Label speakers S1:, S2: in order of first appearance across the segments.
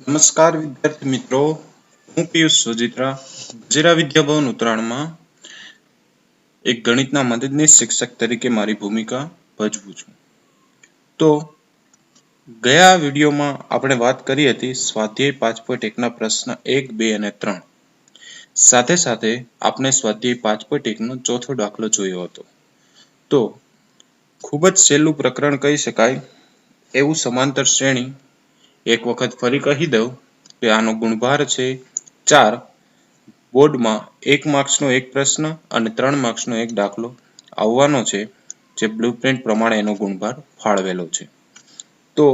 S1: નમસ્કાર વિદ્યાર્થી મિત્રો, હું પિયુષ સોજીત્રા ગજેરા વિદ્યાભવન ઉત્તરાયણમાં એક ગણિતના મદદનીશ શિક્ષક તરીકે મારી ભૂમિકા ભજવું છું. તો ગયા વિડીયોમાં આપણે વાત કરી હતી સ્વાધ્યાય 5.1 ના પ્રશ્ન 1, 2 અને 3. સાથે સાથે આપણે સ્વાધ્યાય 5.1 નો ચોથો દાખલો જોયો હતો. તો ખૂબ જ સહેલું પ્રકરણ કહી શકાય એવું સમાંતર શ્રેણી એક વખત ફરી કહી દઉં કે આનો ગુણભાર છે 4. બોર્ડમાં 1 માર્ક્સનો એક પ્રશ્ન અને 3 માર્ક્સનો એક દાખલો આવવાનો છે, જે બ્લુપ્રિન્ટ પ્રમાણે એનો ગુણભાર ફાળવેલો છે. તો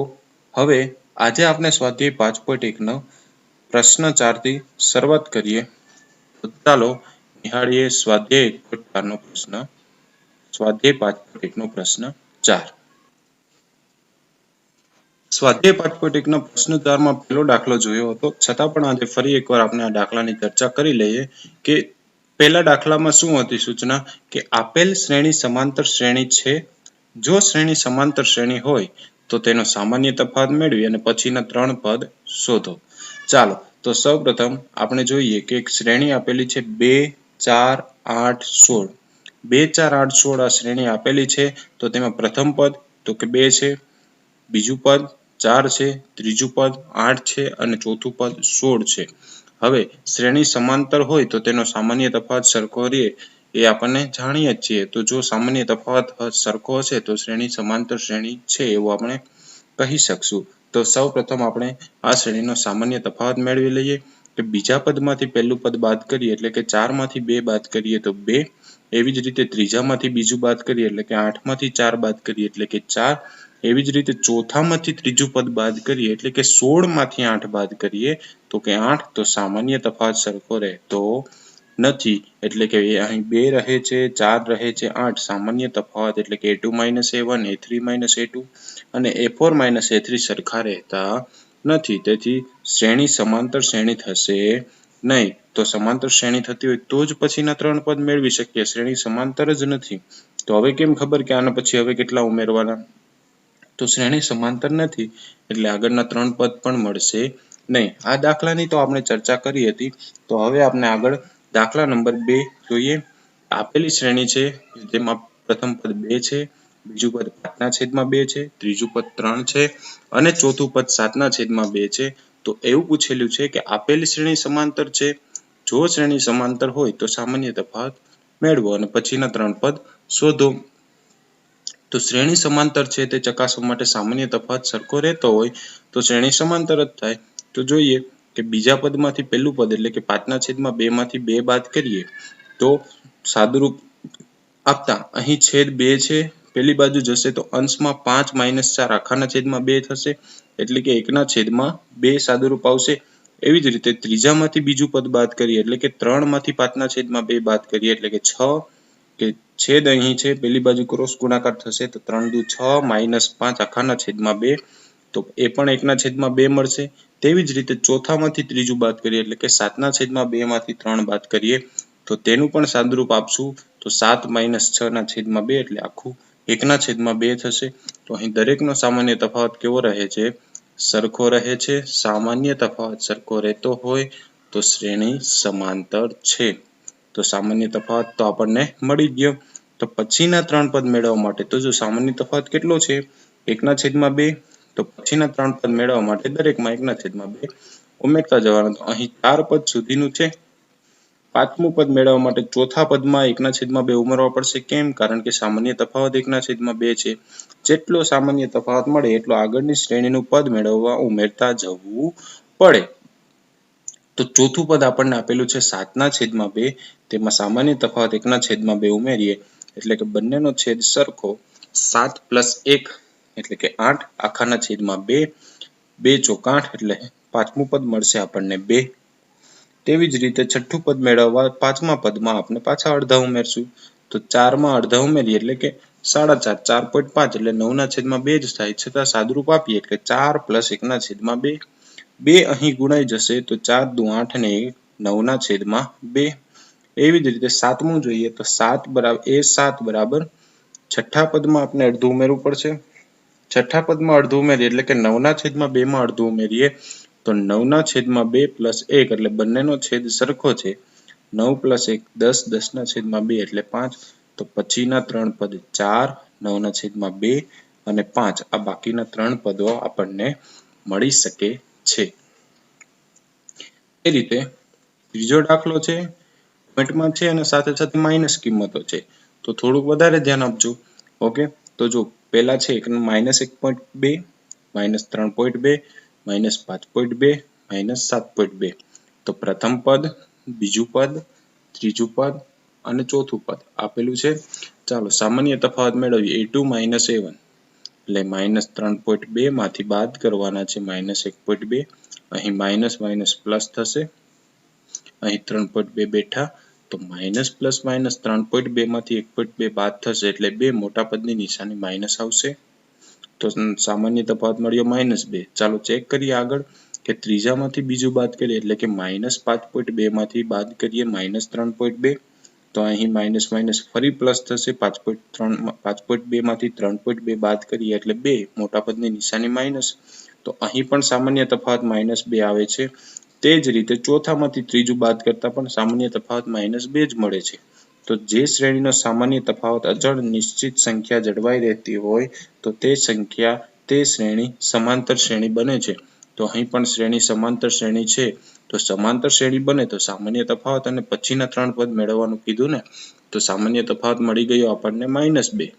S1: હવે આજે આપણે સ્વાધ્યાય 5.1 નો પ્રશ્ન 4 થી શરૂઆત કરીએ. તો ચાલો નિહાળીએ સ્વાધ્યાય 1.4 નો પ્રશ્ન. સ્વાધ્યાય 5.1 નો પ્રશ્ન 4. સ્વાધ્યાય 5.1 ના પ્રશ્ન 4 માં પહેલો દાખલો જોયો હતો, છતાં પણ આજે ફરી એકવાર આપણે આ દાખલાની ચર્ચા કરી લઈએ કે પહેલા દાખલામાં શું હતી સૂચના કે આપેલ શ્રેણી સમાંતર શ્રેણી છે. જો શ્રેણી સમાંતર શ્રેણી હોય તો તેનો સામાન્ય તફાવત મેળવી અને પછીના 3 પદ શોધો. ચાલો તો સૌપ્રથમ આપણે જોઈએ કે એક શ્રેણી આપેલી છે 2, 4, 8, 16. 2, 4, 8, 16 આ શ્રેણી આપેલી છે. તો તેમાં પ્રથમ પદ તો કે 2 છે, બીજું પદ 4 છે, ત્રીજું પદ 8 છે અને ચોથું પદ 16 છે. હવે શ્રેણી સમાંતર હોય તો તેનો સામાન્ય તફાવત સરખો રહે એ આપણને જાણીએ જ છીએ. તો જો સામાન્ય તફાવત સરખો હશે તો શ્રેણી સમાંતર શ્રેણી છે એવું આપણે કહી શકશું. તો સૌપ્રથમ આપણે આ શ્રેણીનો સામાન્ય તફાવત મેળવી લઈએ કે બીજા પદમાંથી પહેલું પદ બાદ કરીએ એટલે કે 4 માંથી 2 બાદ કરીએ તો 2. એવી જ રીતે ત્રીજામાંથી બીજું બાદ કરીએ એટલે કે 8 માંથી 4 બાદ કરીએ એટલે કે 4. એવી જ રીતે ચોથામાંથી ત્રીજું પદ બાદ કરીએ એટલે કે 16 માંથી 8 બાદ કરીએ તો કે 8. તો સામાન્ય તફાવત સરખો રહેતો નથી, એટલે કે અહીં 2 રહે છે, 4 રહે છે, 8. સામાન્ય તફાવત એટલે કે a2 - a1, a3 - a2 અને a4 - a3 સરખા રહેતા નથી. તેથી શ્રેણી સમાંતર શ્રેણી થશે નહીં. તો સમાંતર શ્રેણી થતી હોય તો જ પછીના 3 પદ મેળવી શકીએ. શ્રેણી સમાંતર જ નથી તો હવે કેમ ખબર કે આના પછી હવે કેટલા ઉમેરવાના? તો શ્રેણી સમાંતર નથી એટલે આગળના 3 પદ પણ મળશે નહીં. આ દાખલાની તો આપણે ચર્ચા કરી હતી. તો હવે આપણે આગળ દાખલા નંબર 2 જોઈએ. આપેલી શ્રેણી છે જેમાં પ્રથમ પદ 2 છે, બીજું પદ 5/2 છે, ત્રીજું પદ 3 છે અને ચોથું પદ 7/2 છે. તો એવું પૂછેલું છે કે આપેલી શ્રેણી સમાંતર છે. જો શ્રેણી સમાંતર હોય તો સામાન્ય તફાવત મેળવો અને પછીના 3 પદ શોધો. તો શ્રેણી સમાંતર છે તે ચકાસવા માટે સામાન્ય તફાવત સરખો રહેતો હોય તો શ્રેણી સમાંતર જ થાય. તો જોઈએ કે બીજા પદમાંથી પહેલું પદ એટલે કે 5/2 માંથી 2 બાદ કરીએ તો સાદુરૂપ આપતા અહીં છેદ 2 છે, પેલી બાજુ જશે તો અંશમાં 5 - 4 આખાના છેદમાં 2 થશે એટલે કે 1/2 સાદુરૂપ આવશે. એવી જ રીતે ત્રીજામાંથી બીજું પદ બાદ કરીએ એટલે કે 3 માંથી 5/2 બાદ કરીએ એટલે કે 6 કે છેદ અહીં છે, પેલી બાજુ ક્રોસ ગુણાકાર થશે તો 3 દુ 6 - 5 આખાના છેદમાં 2 તો એ પણ 1/2 મળશે. તેવી જ રીતે ચોથામાંથી ત્રીજું બાદ કરીએ એટલે કે 7/2 માંથી 3 બાદ કરીએ તો તેનું પણ સાદુરૂપ આપશું તો 7 - 6/2 એટલે આખું 1/2 થશે. તો અહીં દરેકનો સામાન્ય તફાવત કેવો રહે છે? સરખો રહે છે. સામાન્ય તફાવત સરખો રહેતો હોય તો શ્રેણી સમાંતર છે. તો સામાન્ય તફાવત તો આપણને મળી ગયો. તો પછીના 3 પદ મેળવવા માટે તો જો સામાન્ય તફાવત કેટલો છે 1/2, તો પછીના 3 પદ મેળવવા માટે દરેકમાં 1/2 ઉમેરતા જવાનું. તો અહીં 4 પદ સુધીનું છે. પાંચમું પદ મેળવવા માટે ચોથા પદમાં 1/2 ઉમેરવા પડશે. કેમ? કારણ કે સામાન્ય તફાવત 1/2 છે. જેટલો સામાન્ય તફાવત મળે એટલો આગળની શ્રેણીનું પદ મેળવવા ઉમેરતા જવું પડે. તો ચોથું પદ આપણને આપેલું છે 7/2, તેમાં સામાન્ય તફાવત 1/2 ઉમેરીએ એટલે કે બંનેનો છેદ સરખો. 7 + 1 એટલે કે 8 આખાના છેદમાં 2, 2 ચોક 8 એટલે પાંચમું પદ મળશે આપણને 2. તેવી જ રીતે છઠ્ઠું પદ મેળવવા પાંચમા પદમાં આપણે પાછા અડધા ઉમેરશું. તો 4 માં અડધા ઉમેરીએ એટલે કે 4.5, 4.5 એટલે 9/2 જ થાય. છતાં સાદુરૂપ આપીએ એટલે 4 + 1/2. 2 અહીં ગુણાઈ જશે તો 4 દુ 8 ને 9/2. એવી જ રીતે સાતમું જોઈએ તો 7 બરાબર છઠ્ઠા પદમાં આપણે અડધું ઉમેરવું પડશે. છઠ્ઠા પદમાં અડધું ઉમેરીએ એટલે કે 9/2 માં અડધું ઉમેરીએ તો 9/2 પ્લસ 1 એટલે બંનેનો છેદ સરખો છે. 9 પ્લસ 1 10, 10/2 એટલે 5. તો પછીના 3 પદ 4, 9/2 અને 5 આ બાકીના 3 પદો આપણને મળી શકે છે. એ રીતે ત્રીજો દાખલો છે, પોઈન્ટમાં છે અને સાથે સાથે માઇનસ કિંમતો છે. તો થોડુંક વધારે ધ્યાન આપજો. ઓકે, તો જો પહેલા છે -1.2, -3.2, -5.2, -7.2. તો પ્રથમ પદ, બીજું પદ, ત્રીજું પદ અને ચોથું પદ આપેલું છે. ચાલો સામાન્ય તફાવત મેળવીએ. a2 - a1 એટલે -3.2 માંથી બાદ કરવાના છે -1.2. અહીં માઇનસ માઇનસ પ્લસ થશે, અહીં 3.2 બેઠા તો માઇનસ પ્લસ માઇનસ 3.2 માંથી 1.2 બાદ થશે એટલે 2 મોટા પદની નિશાની માઇનસ આવશે. તો સામાન્ય તફાવત મળ્યો -2. ચાલો ચેક કરીએ આગળ કે ત્રીજામાંથી બીજું બાદ કરીએ એટલે કે -5.2 માંથી બાદ કરીએ -3.2. તો અહીં માઇનસ માઇનસ ફરી પ્લસ થશે. 5.2 માંથી 3.2 બાદ કરીએ એટલે 2 મોટા પદની નિશાની માઇનસ. તો અહીં પણ સામાન્ય તફાવત -2 આવે છે. તે જ રીતે ચોથામાંથી ત્રીજું બાદ કરતા પણ સામાન્ય તફાવત -2 જ મળે છે. તો જે શ્રેણીનો સામાન્ય તફાવત અચળ નિશ્ચિત સંખ્યા જળવાઈ રહેતી હોય તો તે શ્રેણી સમાંતર શ્રેણી બને છે. તો અહીં પણ શ્રેણી સમાંતર શ્રેણી છે. તો સમાંતર શ્રેણી બને તો સામાન્ય તફાવત અને પછીના 3 પદ મેળવવાનું કીધું ને. તો સામાન્ય તફાવત મળી ગયો આપણને -2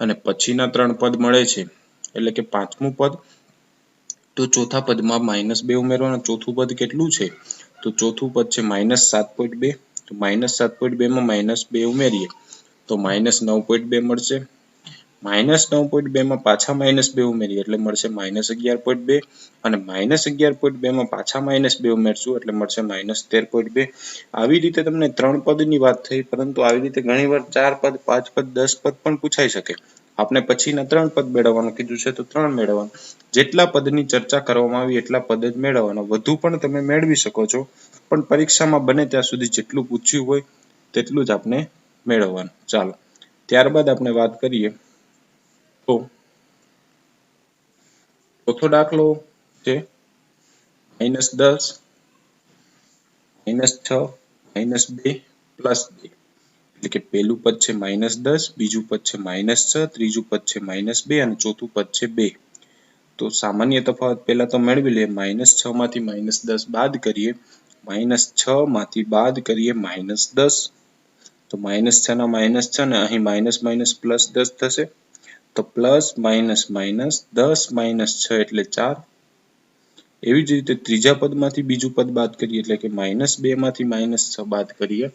S1: અને પછીના 3 પદ મળે છે એટલે કે પાંચમું પદ. તો ચોથા પદમાં -2 ઉમેરવાનું. ચોથું પદ કેટલું છે? તો ચોથું પદ છે -7.2. તો -7.2 માં -2 ઉમેરીએ તો -9.2 મળશે. -9.2 માં પાછા -2 ઉમેરીએ એટલે મળશે -11.2 અને -11.2 માં પાછા -2 ઉમેરશું એટલે મળશે -13.2. આવી રીતે તમને 3 પદની વાત થઈ, પરંતુ આવી રીતે ઘણીવાર 4 પદ, 5 પદ, 10 પદ પણ પૂછાઈ શકે. આપણે પછીના 3 પદ મેળવવાનું કીધું છે તો 3 મેળવવાનું. જેટલા પદની ચર્ચા કરવામાં આવી એટલા પદ જ મેળવવાના. વધુ પણ તમે મેળવી શકો છો, પણ પરીક્ષામાં બને ત્યાં સુધી જેટલું પૂછ્યું હોય તેટલું જ આપણે મેળવવાનું. ચાલો ત્યારબાદ આપણે વાત કરીએ તો ચોથો દાખલો છે -10, -6, -2, +2. એટલે કે પહેલું પદ છે -10, બીજું પદ છે -6, ત્રીજું પદ છે -2 અને ચોથું પદ છે 2. તો સામાન્ય તફાવત પહેલા તો મેળવી લઈએ. -6 માંથી -10 બાદ કરીએ, -6 માંથી બાદ કરીએ -10. તો -6 ના -6 ને અહીં માઇનસ માઇનસ પ્લસ 10 થશે. તો પ્લસ માઇનસ માઇનસ 10 - 6 એટલે 4. એવી જ રીતે ત્રીજા પદમાંથી બીજું પદ બાદ કરીએ એટલે કે -2 માંથી -6 બાદ કરીએ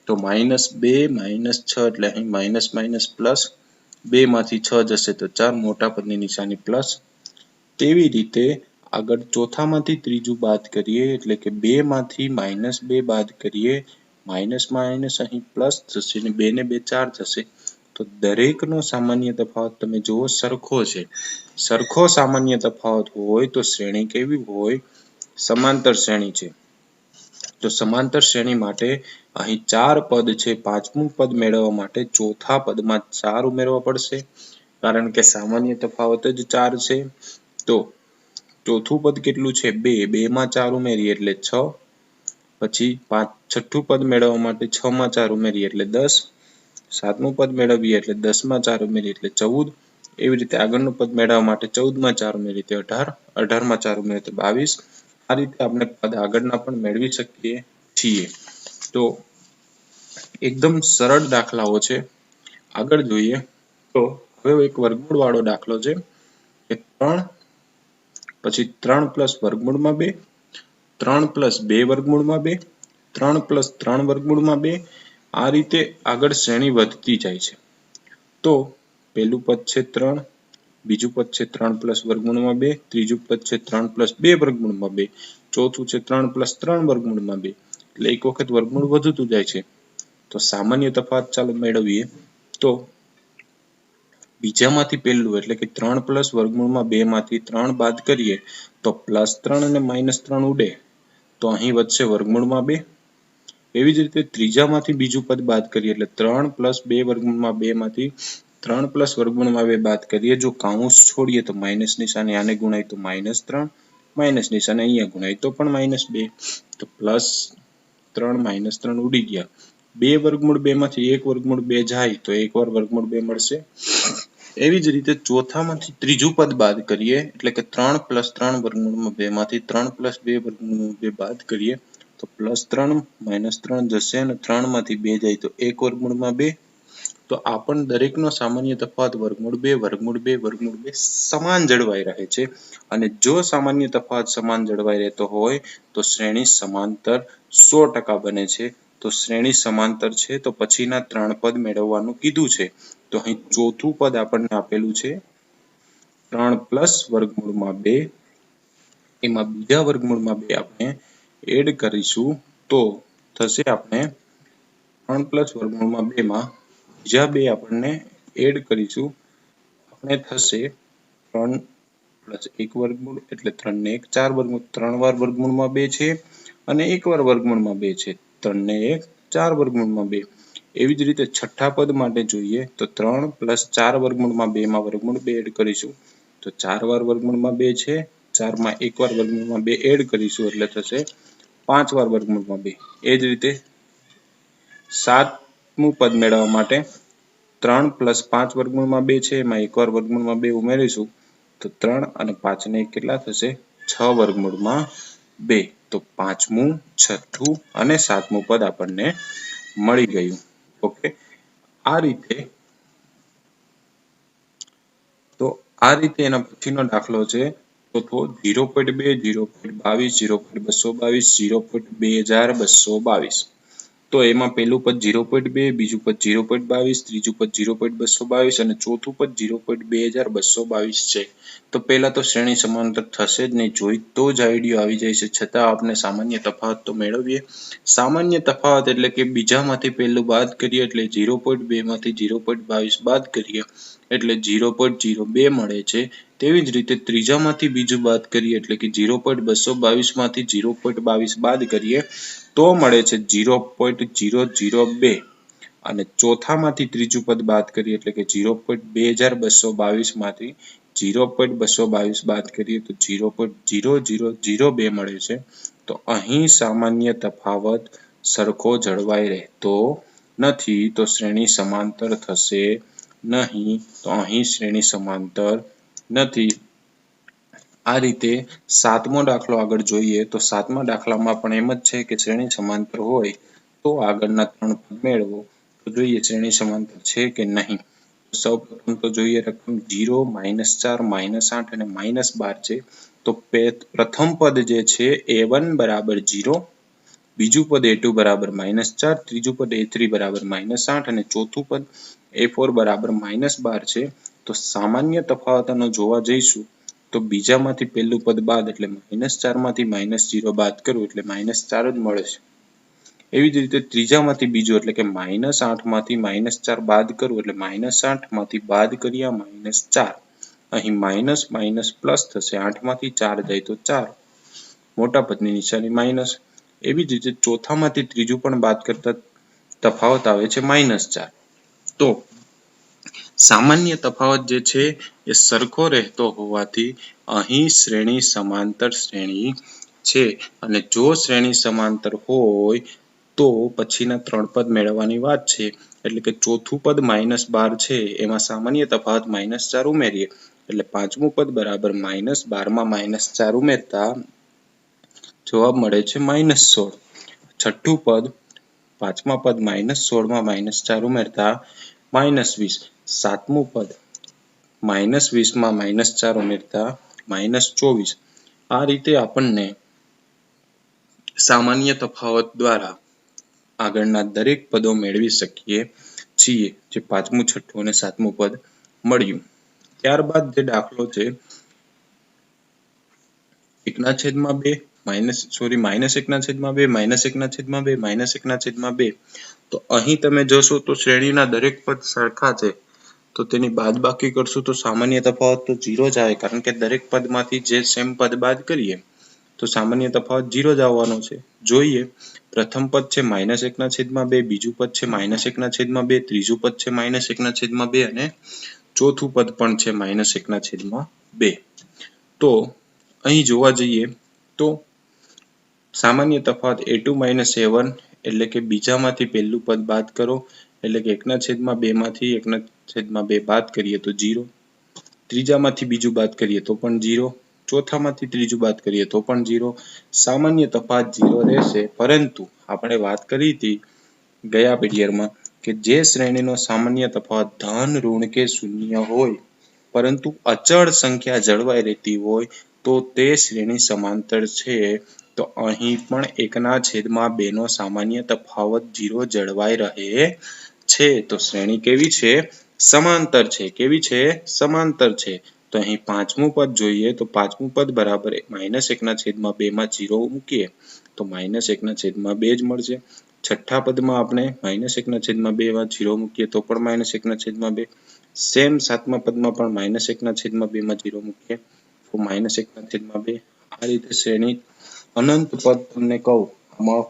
S1: તો -2 - 6 એટલે અહીં માઇનસ માઇનસ પ્લસ 2 માંથી 6 જશે તો 4 મોટા પદની નિશાની પ્લસ. તેવી રીતે આગળ ચોથામાંથી ત્રીજું બાદ કરીએ એટલે કે 2 માંથી -2 બાદ કરીએ, માઇનસ માઇનસ અહીં પ્લસ થશે અને 2 ને 2 4 થશે. તો દરેકનો સામાન્ય તફાવત તમે જુઓ સરખો છે. સરખો સામાન્ય તફાવત હોય તો શ્રેણી કેવી હોય? સમાંતર શ્રેણી છે. તો સમાંતર શ્રેણી માટે અહીં 4 પદ છે. પાંચમું પદ મેળવવા માટે ચોથા પદમાં 4 ઉમેરવા પડશે, કારણ કે સામાન્ય તફાવત જ 4 છે. તો ચોથું પદ કેટલું છે? 2. 2 માં 4 ઉમેરીએ એટલે 6. પછી છઠ્ઠું પદ મેળવવા માટે 6 માં 4 ઉમેરીએ એટલે 10. સાતમું પદ મેળવીએ એટલે 10 માં 4 ઉમેરીએ એટલે 14. એવી રીતે આગળનું પદ મેળવવા માટે 14 માં 4 ઉમેરીએ તો 18. 18 માં 4 ઉમેરીએ તો 22. આ રીતે આપણે પદ આગળના પણ મેળવી શકીએ છીએ. તો એકદમ સરળ દાખલાઓ છે. આગળ જોઈએ તો હવે એક વર્ગમૂળ વાળો દાખલો છે કે 3 પછી 3 પ્લસ વર્ગમૂળમાં 2, 3 પ્લસ 2 વર્ગમૂળમાં 2, 3 પ્લસ 3 વર્ગમૂળમાં 2. આ રીતે આગળ શ્રેણી વધતી જાય છે. તો પહેલું પદ છે 3, બીજું પદ છે 3 પ્લસ વર્ગમૂળમાં 2, ત્રીજું પદ છે 3 પ્લસ 2 વર્ગમૂળમાં 2, ચોથું છે 3 પ્લસ 3 વર્ગમૂળમાં 2. એટલે એક વખત વર્ગમૂળ વધતું જાય છે. તો સામાન્ય તફાવત ચાલો મેળવીએ. તો બીજામાંથી પહેલું એટલે કે 3 પ્લસ વર્ગમૂળમાં 2 માંથી 3 બાદ કરીએ તો +3 અને -3 ઉડે તો અહીં વધશે વર્ગમૂળમાં 2. એવી જ રીતે ત્રીજામાંથી બીજું પદ બાદ કરીએ એટલે 3 પ્લસ 2 વર્ગમૂળમાં 2 માંથી 3 પ્લસ વર્ગમૂળમાં 2 બાદ કરીએ. જો કાઉન્સ છોડીએ તો માઇનસ નિશાની આને ગુણાય તો -3 માઇનસ નિશાન અહીંયા ગુણાય તો પણ -2, તો +3 -3 ઉડી ગયા. 2 વર્ગમૂળ 2 માંથી 1 વર્ગમૂળ 2 જાય તો 1 વાર વર્ગમૂળ 2 મળશે. એવી જ રીતે ચોથામાંથી ત્રીજું પદ બાદ કરીએ એટલે કે 3 + 3 વર્ગમૂળમાં 2 માંથી 3 + 2 વર્ગમૂળમાં 2 બાદ કરીએ તો +3 -3 જશે અને 3 માંથી 2 જાય તો 1 વર્ગમૂળમાં 2. તો આ પણ દરેકનો સામાન્ય તફાવત વર્ગમૂળ 2 સમાન જળવાઈ રહે છે. અને જો સામાન્ય તફાવત સમાન જળવાઈ રહેતો હોય તો શ્રેણી સમાંતર 100% બને છે. તો શ્રેણી સમાંતર છે તો પછીના 3 પદ મેળવવાનું કીધું છે. તો અહીં ચોથું પદ આપણને આપેલું છે 3 + વર્ગમૂળમાં 2, એમાં બીજા વર્ગમૂળમાં 2 આપણે એડ કરીશું તો થશે આપણે 3 + વર્ગમૂળમાં 2 માં બીજા 2 આપણને એડ કરીશું આપણે થશે 3 + 1 વર્ગમૂળ એટલે 3 ને 1 4 વર્ગમૂળ, 3 વાર વર્ગમૂળમાં 2 છે અને 1 વાર વર્ગમૂળમાં 2 છે, 3 ને 1 4 વર્ગમૂળમાં 2. એવી જ રીતે છઠ્ઠા પદ માટે જોઈએ તો 3 + 4 વર્ગમૂળમાં 2 માં વર્ગમૂળ 2 એડ કરીશું તો 4 વાર વર્ગમૂળમાં 2 છે, 4 માં 1 વાર વર્ગમૂળમાં 2 એડ કરીશું એટલે થશે 5 વાર વર્ગમૂળમાં 2. એ જ રીતે સાતમું પદ મેળવવા માટે 3 + 5 વર્ગમૂળમાં 2 છે, એમાં 1 વાર વર્ગમૂળમાં 2 ઉમેરીશું તો 3 અને 5 ને 1 કેટલા થશે 6 વર્ગમૂળમાં 2. તો પાંચમું, છઠ્ઠું અને સાતમું પદ આપણને મળી ગયું. ઓકે, આ રીતે એના પછીનો દાખલો છે તો 0.2, 0.22, 0.222, 0.2222. તો એમાં પહેલું પદ 0.2, બીજું પદ 0.22, ત્રીજું પદ 0.222 અને ચોથું પદ 0.2222 છે. તો પહેલા તો શ્રેણી સમાંતર થશે જ નહીં, જોઈ તો જ આઈડિયો આવી જાય છે, છતાં આપણે સામાન્ય તફાવત તો મેળવીએ. સામાન્ય તફાવત એટલે કે બીજામાંથી પહેલું બાદ કરીએ એટલે 0.2 માંથી 0.22 બાદ કરીએ એટલે 0.02 મળે છે. તેવી જ રીતે ત્રીજામાંથી બીજું બાદ કરીએ એટલે કે 0.222 માંથી 0.22 બાદ કરીએ તો મળે છે 0.002 અને ચોથામાંથી ત્રીજું પદ બાદ કરીએ એટલે કે 0.2222 માંથી 0.222 બાદ કરીએ તો 0.0002 મળે છે. તો અહીં સામાન્ય તફાવત સરખો જળવાઈ રહેતો નથી, તો શ્રેણી સમાંતર થશે નહીં. તો અહીં શ્રેણી સમાંતર નથી. આ રીતે સાતમો દાખલો આગળ જોઈએ તો સાતમા દાખલામાં પણ એમ જ છે કે શ્રેણી સમાંતર હોય તો આગળના 3 પદ મેળવો. તો જોઈએ શ્રેણી સમાંતર છે કે નહીં. સૌપ્રથમ તો જોઈએ રકમ 0, -4, -8 અને -12 છે. તો પ્રથમ પદ જે છે a1 = 0, બીજું પદ a2 = -4, ત્રીજું પદ a3 = -8 અને ચોથું પદ a4 = -12 છે. તો સામાન્ય તફાવતનો જોવા જઈશું તો બીજામાંથી પહેલું પદ બાદ એટલે -4 માંથી -0 બાદ કરવું એટલે -4 જ મળે છે. એવી જ રીતે ત્રીજામાંથી બીજું એટલે કે -8 માંથી -4 બાદ કરવું એટલે -8 માંથી બાદ કર્યા -4. અહીં માઇનસ માઇનસ પ્લસ થશે, 8 માંથી 4 જાય તો 4, મોટા પદની નિશાની માઇનસ. એવી જ રીતે ચોથામાંથી ત્રીજું પણ બાદ કરતા તફાવત આવે છે -4. તો સામાન્ય તફાવત જે છે એ સરખો રહેતો હોવાથી અહીં શ્રેણી સમાંતર શ્રેણી છે. અને જો શ્રેણી સમાંતર હોય તો પછીના 3 પદ મેળવવાની વાત છે. એટલે કે ચોથું પદ -12 છે એમાં સામાન્ય તફાવત -4 ઉમેરીએ એટલે પાંચમું પદ બરાબર -12 માં -4 ઉમેરતા જવાબ મળે છે -16. છઠ્ઠું પદ પાંચમા પદ -16 માં -4 ઉમેરતા -20. સાતમું પદ -20 માં -4 ઉમેરતા -24. આ રીતે આપણને સામાન્ય તફાવત દ્વારા આગળના દરેક પદો મેળવી શકીએ છીએ. જે પાંચમું, છઠ્ઠું અને સાતમું પદ મળ્યું. ત્યારબાદ જે દાખલો છે -1/2 તો અહીં તમે જોશો તો શ્રેણીના દરેક પદ સરખા છે. તો તેની બાદબાકી કરશું તો સામાન્ય તફાવત તો 0 જ આવે, કારણ કે દરેક પદમાંથી જે સેમ પદ બાદ કરીએ તો સામાન્ય તફાવત 0 જ આવવાનો છે. જોઈએ પ્રથમ પદ છે -1/2, બીજું પદ છે -1/2, ત્રીજું પદ છે -1/2 અને ચોથું પદ પણ છે -1/2. તો અહીં જોવા જઈએ તો સામાન્ય તફાવત a2 - a1 એટલે કે બીજામાંથી પહેલું પદ બાદ કરો એટલે કે 1/2 માંથી 1/2 બાદ કરીએ તો 0, ત્રીજામાંથી બીજું બાદ કરીએ તો પણ 0, ચોથામાંથી ત્રીજું બાદ કરીએ તો પણ 0. સામાન્ય તફાવત 0 રહેશે, પરંતુ આપણે વાત કરી હતી ગયા પીરિયડમાં કે જે શ્રેણીનો સામાન્ય તફાવત ધન, ઋણ કે શૂન્ય હોય પરંતુ અચળ સંખ્યા જળવાઈ રહેતી હોય તો તે શ્રેણી સમાંતર છે. તો અહીં પણ 1/2 નો સામાન્ય તફાવત 0 જળવાઈ રહે છે. તો શ્રેણી કેવી છે? સમાંતર છે. કેવી છે? સમાંતર છે. તો અહીં પાંચમું પદ જોઈએ તો પાંચમું પદ બરાબર -1/2 માં 0 મૂકીએ તો -1/2 જ મળશે. છઠ્ઠા પદમાં આપણે -1/2 માં 0 મૂકીએ તો પણ -1/2. સેમ સાતમા પદમાં પણ -1/2 માં 0 મૂકીએ તો -1/2. આ રીતે શ્રેણી અનંત પદ તમને કહું,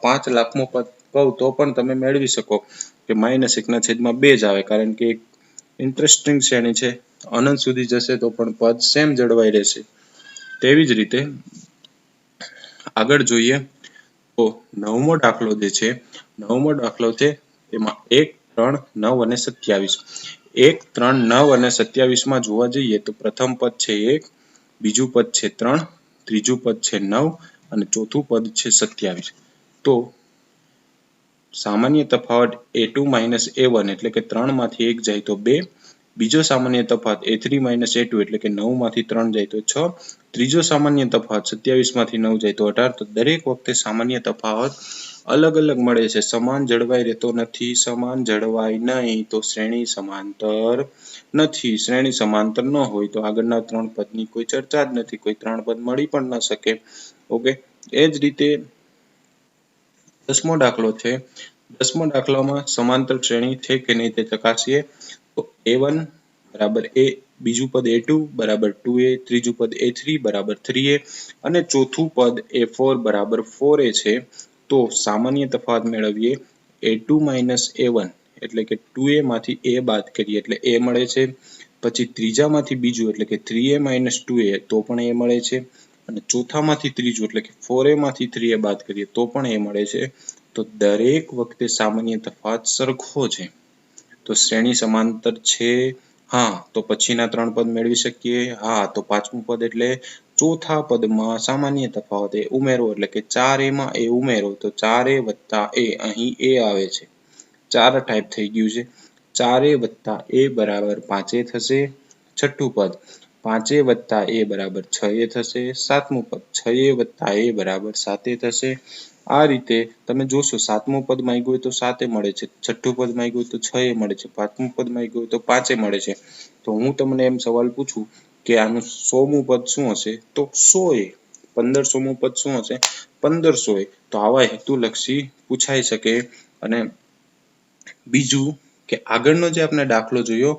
S1: 5 લાખમું પદ કહું તો પણ તમે મેળવી શકો કે -1/2 જ આવે, કારણ કે એક ઇન્ટરેસ્ટિંગ શ્રેણી છે. અનંત સુધી જશે તો પણ પદ સેમ જળવાઈ રહેશે. તેવી જ રીતે આગળ જોઈએ તો નવમો દાખલો જે છે, નવમો દાખલો છે એમાં 1, 3, 9 અને 27. 1, 3, 9 અને 27 માં જોવા જઈએ તો પ્રથમ પદ છે 1, બીજું પદ છે 3, ત્રીજું પદ છે 9 અને ચોથું પદ છે 27. તો સામાન્ય તફાવત a2 - a1 એટલે કે 3 માંથી 1 જાય તો 2, બીજો સામાન્ય તફાવત a3 - a2 એટલે કે 9 માંથી 3 જાય તો 6, ત્રીજો સામાન્ય તફાવત 27 માંથી 9 જાય તો 18. તો દરેક વખતે સામાન્ય તફાવત અલગ અલગ મળે છે, સમાન જળવાઈ રહેતો નથી. સમાન જળવાય નહીં તો શ્રેણી સમાંતર નથી. શ્રેણી સમાંતર ન હોય તો આગળના 3 પદની કોઈ ચર્ચા જ નથી, કોઈ 3 પદ મળી પણ ન શકે. ઓકે, એ જ રીતે 10મો દાખલો છે. 10મા દાખલામાં સમાંતર શ્રેણી છે કે નહીં તે ચકાસીએ. તો a1 બરાબર a, બીજું પદ a2 બરાબર 2a, ત્રીજું પદ a3 બરાબર 3a અને ચોથું પદ a4 બરાબર 4a છે. તો સામાન્ય તફાવત મેળવીએ a2 - a1 એટલે કે 2a માંથી a બાદ કરીએ એટલે a મળે છે. પછી ત્રીજામાંથી બીજું એટલે કે 3a - 2a તો પણ a મળે છે. અને ચોથામાંથી ત્રીજું એટલે કે 4a માંથી 3a બાદ કરીએ તો પણ a મળે છે. તો દરેક વખતે સામાન્ય તફાવત સરખો છે. તો શ્રેણી સમાંતર છે. હા, તો પછીના 3 પદ મેળવી શકીએ. હા, તો પાંચમું પદ એટલે ચોથા પદમાં સામાન્ય તફાવત એ ઉમેરો એટલે કે 4a માં a ઉમેરો તો 4a + a, અહીં a આવે છે. 4 ટાઈપ થઈ ગયું છે. 4a + a બરાબર 5a થશે. છઠ્ઠું પદ 5a + a બરાબર 6a થશે. સાતમું પદ 6a + a બરાબર 7a થશે. આ રીતે તમે જોશો, સાતમું પદ માંગ્યું હોય તો 7a મળે છે, છઠ્ઠું પદ માંગ્યું હોય તો 6a મળે છે, પાંચમું પદ માંગ્યું હોય તો 5a મળે છે. તો હું તમને એમ સવાલ પૂછું કે આનું 100મું પદ શું હશે? તો 100a. 1500મું પદ શું હશે? 1500a. તો આવા હેતુલક્ષી પૂછાઈ શકે. અને બીજું કે આગળનો જે આપણે દાખલો જોયો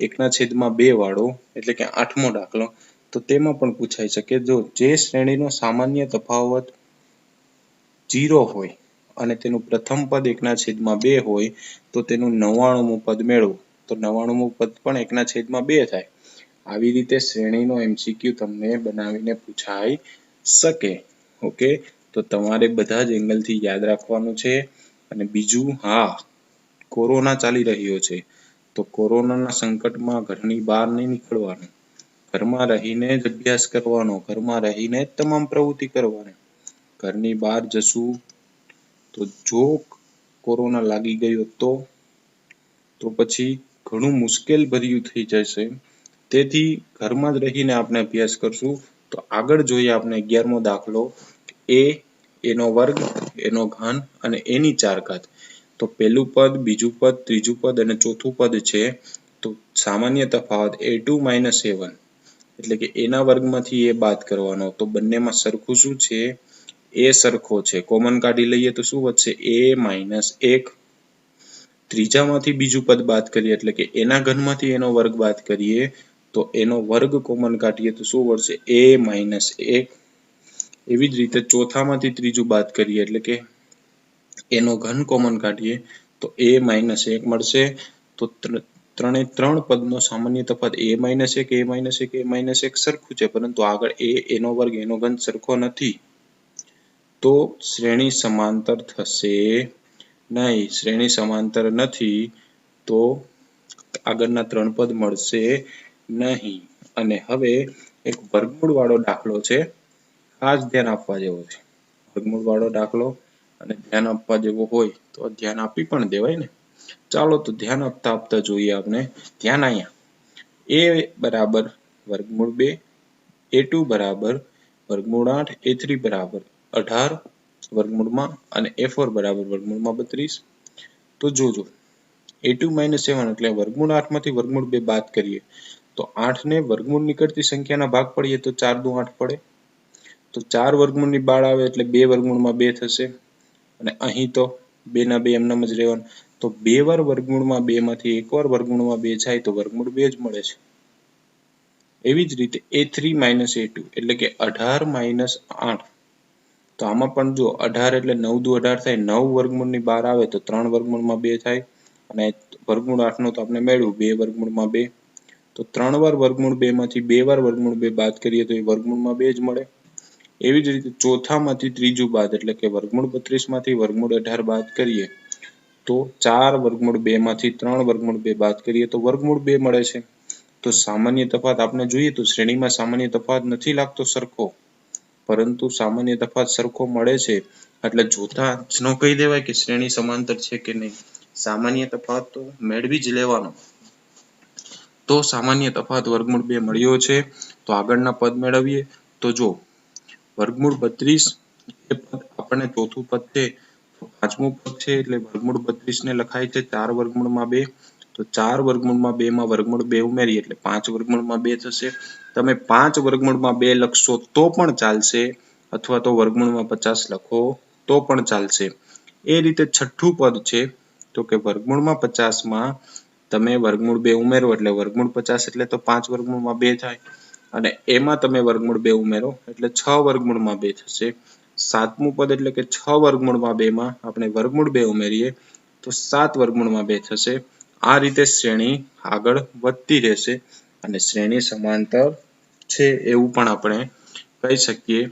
S1: 1/2 વાળો એટલે કે 8મો દાખલો, તો તેમાં પણ પૂછાઈ શકે. જો જે શ્રેણીનો સામાન્ય તફાવત 0 હોય અને તેનું પ્રથમ પદ 1/2 હોય તો તેનું 99મું પદ મેળવો. તો 99મું પદ પણ 1/2 થાય. આવી રીતે શ્રેણીનો MCQ તમને બનાવીને પૂછાઈ શકે. ઓકે, તો તમારે બધા જ એંગલથી યાદ રાખવાનું છે. અને બીજું, હા, કોરોના ચાલી રહ્યો છે તો કોરોનાના સંકટમાં ઘરની બહાર નહીં નીકળવાનું, ઘરમાં રહીને જ અભ્યાસ કરવાનો, ઘરમાં રહીને જ તમામ પ્રવૃત્તિ કરવાની. ઘરની બહાર જશું તો જો કોરોના લાગી ગયો તો પછી ઘણું મુશ્કેલ ભર્યું થઈ જશે. તેથી ઘરમાં જ રહીને આપણે અભ્યાસ કરશું. તો આગળ જોઈએ આપણે 11મો દાખલો, a, એનો વર્ગ, એનો ઘન અને એની 4 ઘાત. તો પહેલું પદ, બીજું પદ, ત્રીજું પદ અને ચોથું પદ છે. તો સામાન્ય તફાવત a2 - a1 એટલે કે એના વર્ગમાંથી a બાદ કરવાનો. તો બંનેમાં સરખું શું છે? a સરખો છે. કોમન કાઢી લઈએ તો શું વધશે? a - 1. ત્રીજામાંથી બીજું પદ બાદ કરીએ એટલે કે એના ઘનમાંથી એનો વર્ગ બાદ કરીએ તો એનો વર્ગ કોમન કાઢીએ તો શું મળશે? a - 1. એવી જ રીતે ચોથામાંથી ત્રીજું બાદ કરીએ એટલે કે એનો ઘન કોમન કાઢીએ તો a - 1 મળશે. તો ત્રણ પદનો સામાન્ય તફાવત a - 1 a - 1 a - 1 સરખું છે, પરંતુ આગળ એનો વર્ગ એનો ઘન સરખો નથી, તો શ્રેણી સમાંતર થશે નહીં. શ્રેણી સમાંતર નથી તો આગળના 3 પદ મળશે નહીં. અને હવે એક વર્ગમૂળ વાળો દાખલો છે, ખાસ ધ્યાન આપવા જેવો છે. વર્ગમૂળ વાળો દાખલો અને ધ્યાન આપવા જેવો હોય તો ધ્યાન આપી પણ દેવાય ને. ચાલો તો ધ્યાન આપતા આપતા જોઈએ આપણે. ધ્યાન અહીંયા a બરાબર વર્ગમૂળ 2, a2 બરાબર વર્ગમૂળ 8, a3 બરાબર 18 વર્ગમૂળમાં અને a4 બરાબર વર્ગમૂળમાં 32. તો જોજો a2 - 7 એટલે વર્ગમૂળ 8 માંથી વર્ગમૂળ 2 બાદ કરીએ તો 8 ને વર્ગમૂળ નીકળતી સંખ્યાના ભાગ પડીએ તો 4 દુ 8 પડે. તો 4 વર્ગમૂળની બાદ આવે એટલે 2 વર્ગમૂળમાં 2 થશે, અને અહીં તો 2 ના 2 એમનેમ જ રહેવાના. તો 2 વાર વર્ગમૂળમાં 2 માંથી 1 વાર વર્ગમૂળમાં 2 જાય તો વર્ગમૂળ 2 જ મળે છે. એવી જ રીતે a3 - a2 એટલે કે 18 - 8. તો આમાં પણ જો 18 એટલે 9 દુ 18 થાય, 9 વર્ગમૂળની બહાર આવે તો 3 વર્ગમૂળમાં 2 થાય, અને વર્ગમૂળ 8 નું તો આપણે મેળવ્યું 2 વર્ગમૂળમાં 2. તો 3 વાર વર્ગમૂળ 2 માંથી 2 વાર વર્ગમૂળ 2 બાદ કરીએ તો એ વર્ગમૂળમાં 2 જ મળે. એવી જ રીતે ચોથામાંથી ત્રીજું બાદ એટલે કે વર્ગમૂળ 32 માંથી વર્ગમૂળ 18 બાદ કરીએ તો 4 વર્ગમૂળ 2 માંથી 3 વર્ગમૂળ 2 બાદ કરીએ તો વર્ગમૂળ 2 મળે છે. તો સામાન્ય તફાવત આપણે જોઈએ તો શ્રેણીમાં સામાન્ય તફાવત નથી લાગતો સરખો, પરંતુ સામાન્ય તફાવત સરખો મળે છે, એટલે જોતા જ ન કહી દેવાય કે શ્રેણી સમાંતર છે કે નહીં. સામાન્ય તફાવત તો મેળવી જ લેવાનો. તો સામાન્ય તફાવત વર્ગમૂળ 2 મળ્યો છે. તો આગળના પદ મેળવીએ તો જો વર્ગમૂળ 32 એ પદ આપણને ચોથું પદ છે, તો પાંચમું પદ છે એટલે વર્ગમૂળ 32 ને લખાય છે 4 વર્ગમૂળમાં 2. તો 4 વર્ગમૂળમાં 2 માં વર્ગમૂળ 2 ઉમેરીએ એટલે 5 વર્ગમૂળમાં 2 થશે. તમે 5 વર્ગમૂળમાં 2 લખશો તો પણ ચાલશે, અથવા તો વર્ગમૂળમાં 50 લખો તો પણ ચાલશે. એ રીતે છઠ્ઠું પદ છે, તો કે વર્ગમૂળમાં 50 માં તમે વર્ગમૂળ 2 ઉમેરો એટલે વર્ગમૂળ 50 એટલે તો 5 વર્ગમૂળમાં 2 થાય, અને એમાં તમે વર્ગમૂળ 2 ઉમેરો એટલે 6 વર્ગમૂળમાં 2 થશે. સાતમું પદ એટલે કે 6 વર્ગમૂળમાં 2 માં આપણે વર્ગમૂળ 2 ઉમેરીએ તો 7 વર્ગમૂળમાં 2 થશે. આ રીતે શ્રેણી આગળ વધતી રહેશે અને શ્રેણી સમાંતર છે એવું પણ આપણે કહી શકીએ.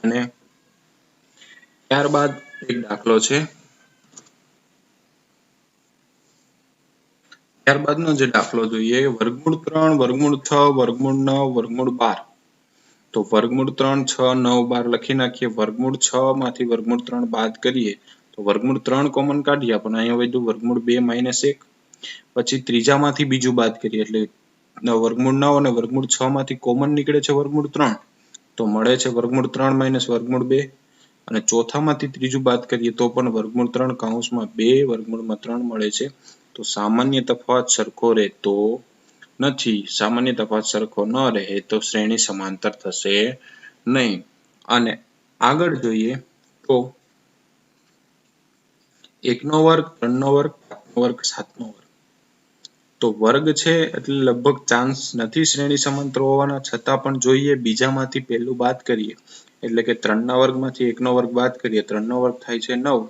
S1: અને ત્યારબાદ એક દાખલો છે. ત્યારબાદનો જે દાખલો જોઈએ વર્ગમૂળ 3, વર્ગમૂળ 6, વર્ગમૂળ 9, વર્ગમૂળ 12. તો વર્ગમૂળ 3, 6, 9, 12 લખી નાખીએ. વર્ગમૂળ 6 માંથી વર્ગમૂળ 3 બાદ કરીએ તો વર્ગમૂળ 3 કોમન કાઢીએ આપણે, અહીંયા વધ્યું વર્ગમૂળ 2 - 1. પછી ત્રીજામાંથી બીજું બાદ કરીએ એટલે વર્ગમૂળ 9 અને વર્ગમૂળ 6 માંથી કોમન નીકળે છે વર્ગમૂળ 3, તો મળે છે વર્ગમૂળ 3 - વર્ગમૂળ 2. અને ચોથામાંથી ત્રીજું બાદ કરીએ તો પણ વર્ગમૂળ 3 કૌંસમાં 2 વર્ગમૂળમાં 3 મળે છે. તો સામાન્ય તફાવત સરખો રહેતો નથી. સામાન્ય તફાવત સરખો ન રહે તો શ્રેણી સમાંતર થશે નહીં. અને આગળ જોઈએ તો 1 નો વર્ગ, 3 નો વર્ગ, 5 નો વર્ગ, 7 નો વર્ગ. તો વર્ગ છે એટલે લગભગ ચાન્સ નથી શ્રેણી સમાંતર હોવાના, છતાં પણ જોઈએ બીજામાંથી પહેલું બાદ કરીએ એટલે કે 3 ના વર્ગમાંથી 1 નો વર્ગ બાદ કરીએ, 3 નો વર્ગ થાય છે 9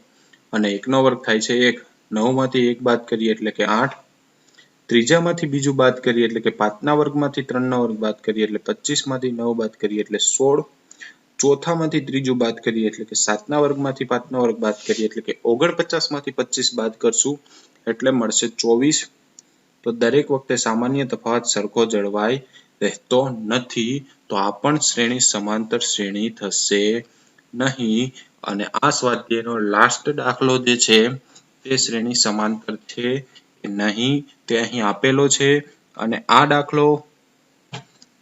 S1: અને 1 નો વર્ગ થાય છે 1. 9 માંથી 1 બાદ કરીએ એટલે કે 8. ત્રીજામાંથી બીજું બાદ કરીએ એટલે કે 5 ના વર્ગમાંથી 3 નો વર્ગ બાદ કરીએ એટલે 25 માંથી 9 બાદ કરીએ એટલે 16. ચોથામાંથી ત્રીજું બાદ કરીએ એટલે કે 7 ના વર્ગમાંથી 5 નો વર્ગ બાદ કરીએ એટલે કે 49 માંથી 25 બાદ કરશું એટલે મળશે 24. તો દરેક વખતે સામાન્ય તફાવત સરખો જળવાઈ રહેતો નથી, તો આ પણ શ્રેણી સમાંતર શ્રેણી થશે નહીં. અને આ સ્વાધ્યાયનો લાસ્ટ દાખલો જે છે તે શ્રેણી સમાંતર છે કે નહીં તે અહીં આપેલો છે. અને આ દાખલો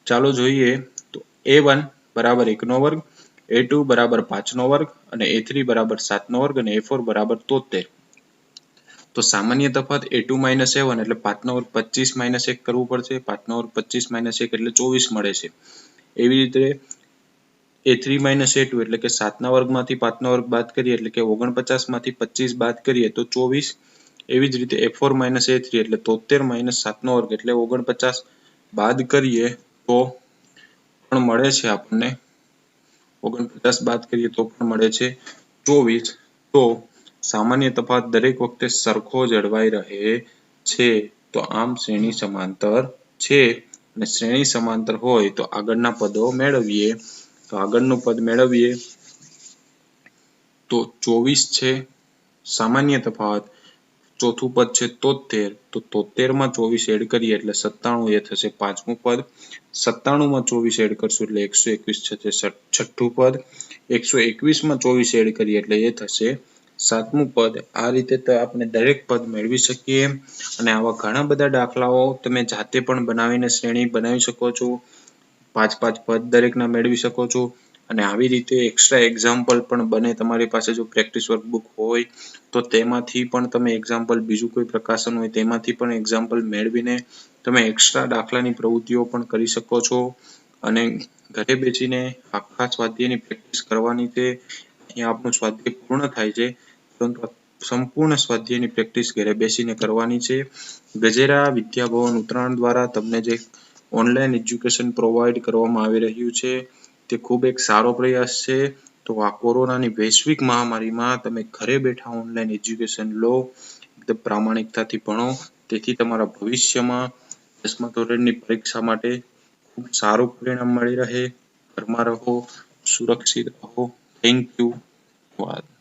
S1: ચાલો જોઈએ તો a1 બરાબર 1 નો વર્ગ, a2 બરાબર 5 નો વર્ગ અને a3 બરાબર 7 નો વર્ગ અને a4 બરાબર 73. તો સામાન્ય તફાવત a2 - a1 એટલે 5 નો વર્ગ 25 - 1 કરવું પડશે. 5 નો વર્ગ 25 - 1 એટલે 24 મળે છે. એવી રીતે a3 - a2 એટલે કે 7 ના વર્ગમાંથી 5 નો વર્ગ બાદ કરીએ એટલે કે 49 માંથી 25 બાદ કરીએ તો 24. એવી જ રીતે a4 - a3 એટલે 73 - 7 નો વર્ગ એટલે 49 બાદ કરીએ તો પણ મળે છે આપણને 49 બાદ કરીએ તો પણ મળે છે 24. તો સામાન્ય તફાવત દરેક વખતે સરખો જળવાઈ રહે છે. તો આમ શ્રેણી સમાંતર છે અને શ્રેણી સમાંતર હોય તો આગળના પદો મેળવીએ. તો આગળનું પદ મેળવીએ તો 24 છે. સામાન્ય તફાવત ચોથું પદ છે 73, તો 73 માં 24 એડ કરીએ એટલે 97 એ થશે પાંચમું પદ. 97 માં 24 એડ કરશું એટલે 121 થશે છઠ્ઠું પદ. 121 માં 24 એડ કરીએ એટલે એ થશે સાતમું પદ. આ રીતે તો આપણે દરેક પદ મેળવી શકીએ અને આવા ઘણા બધા દાખલાઓ તમે જાતે પણ બનાવીને શ્રેણી બનાવી શકો છો. 5-5 પદ દરેકના મેળવી શકો છો અને આવી રીતે એક્સ્ટ્રા એક્ઝામ્પલ પણ બને. તમારી પાસે જો પ્રેક્ટિસ વર્કબુક હોય તો તેમાંથી પણ તમે એક્ઝામ્પલ, બીજું કોઈ પ્રકાશન હોય તેમાંથી પણ એક્ઝામ્પલ મેળવીને તમે એક્સ્ટ્રા દાખલાની પ્રવૃત્તિઓ પણ કરી શકો છો અને ઘરે બેસીને આખા સ્વાધ્યાયની પ્રેક્ટિસ કરવાની છે. અહીંયા આપણું સ્વાધ્યાય પૂર્ણ થાય છે, પરંતુ સંપૂર્ણ સ્વાધ્યાયની પ્રેક્ટિસ ઘરે બેસીને કરવાની છે. ગજેરા વિદ્યાભવન ઉત્તરાયણ દ્વારા તમને જે ઓનલાઈન એજ્યુકેશન પ્રોવાઈડ કરવામાં આવી રહ્યું છે તે ખૂબ એક સારો પ્રયાસ છે. તો આ કોરોનાની વૈશ્વિક મહામારીમાં તમે ઘરે બેઠા ઓનલાઈન એજ્યુકેશન લો, એકદમ પ્રામાણિકતાથી ભણો, તેથી તમારા ભવિષ્યમાં 10મા ધોરણની પરીક્ષા માટે ખૂબ સારું પરિણામ મળી રહે. ઘરમાં રહો, સુરક્ષિત રહો. Thank you. ધન્યવાદ.